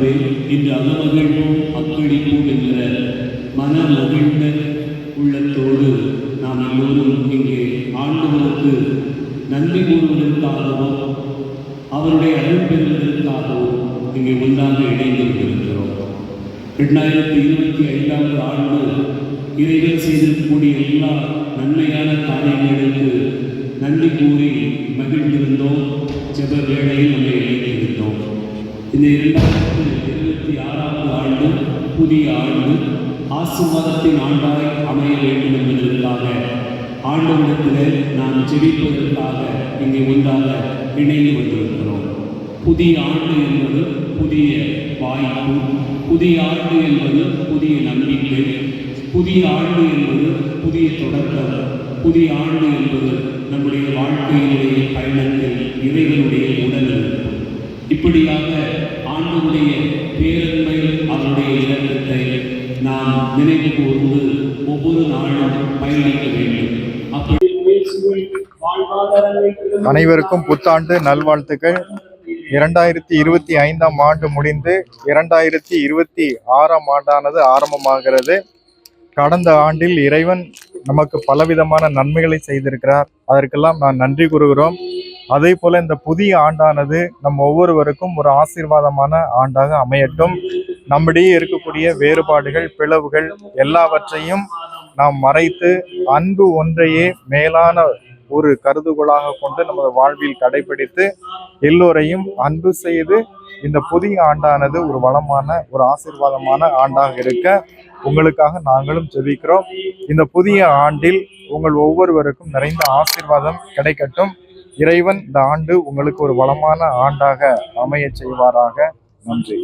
ஆண்டவரே, இன்று அகமகிழ்வோம் அக்களிப்போம் என்கிற மன மகிழ்ந்த உள்ளத்தோடு நாம் எல்லோரும் இங்கே ஆண்டவருக்கு நன்றி கூறுவதற்காகவும் அவருடைய அருள் பெறுவதற்காகவும் இங்கே ஒன்றாக இணைந்து கொண்டிருக்கிறோம். 2025 ஆண்டு இறைவன் செய்திருக்கக்கூடிய எல்லா நன்மையான காரியங்களுக்கு நன்றி கூறி மகிழ்ந்திருந்தோம். ஜெப வேளையில் நம்மை இணைந்திருந்தோம். இந்த 2026 ஆண்டு புதிய ஆண்டு ஆசீர்வாதத்தின் ஆண்டாய் அமைய வேண்டும் என்பதற்காக ஆண்டவரிடத்தில் நாம் ஜெபிப்பதற்காக இங்கே ஒன்றாக இணைந்து வந்திருக்கிறோம். புதிய ஆண்டு என்பது புதிய வாய்ப்பு, புதிய ஆண்டு என்பது புதிய நம்பிக்கை, புதிய ஆண்டு என்பது புதிய தொடக்கம், புதிய ஆண்டு என்பது நம்முடைய வாழ்க்கையினுடைய பயணத்தில் இறைவனுடைய உடனிருப்பு. இப்படியாக ஆண்டவருடைய பேரன்மை, அவருடைய இலக்கத்தை நாம் நினைவு கூர்ந்து ஒவ்வொரு நாளும் பயணிக்க வேண்டும். அனைவருக்கும் புத்தாண்டு நல்வாழ்த்துக்கள். 2025 ஆண்டு முடிந்து 2026 ஆண்டானது ஆரம்பமாகிறது. கடந்த ஆண்டில் இறைவன் நமக்கு பலவிதமான நன்மைகளை செய்திருக்கிறார். அதற்கெல்லாம் நான் நன்றி கூறுகிறோம். அதே போல இந்த புதிய ஆண்டானது நம் ஒவ்வொருவருக்கும் ஒரு ஆசீர்வாதமான ஆண்டாக அமையட்டும். நம்மிடையே இருக்கக்கூடிய வேறுபாடுகள், பிளவுகள் எல்லாவற்றையும் நாம் மறைத்து அன்பு ஒன்றையே மேலான ஒரு கருதுகோளாக கொண்டு நமது வாழ்வில் கடைபிடித்து எல்லோரையும் அன்பு செய்து இந்த புதிய ஆண்டானது ஒரு வளமான ஒரு ஆசீர்வாதமான ஆண்டாக இருக்க உங்களுக்காக நாங்களும் ஜெபிக்கிறோம். இந்த புதிய ஆண்டில் உங்கள் ஒவ்வொருவருக்கும் நிறைந்த ஆசீர்வாதம் கிடைக்கட்டும். இறைவன் இந்த ஆண்டு உங்களுக்கு ஒரு வளமான ஆண்டாக அமைய செய்வாராக. நன்றி.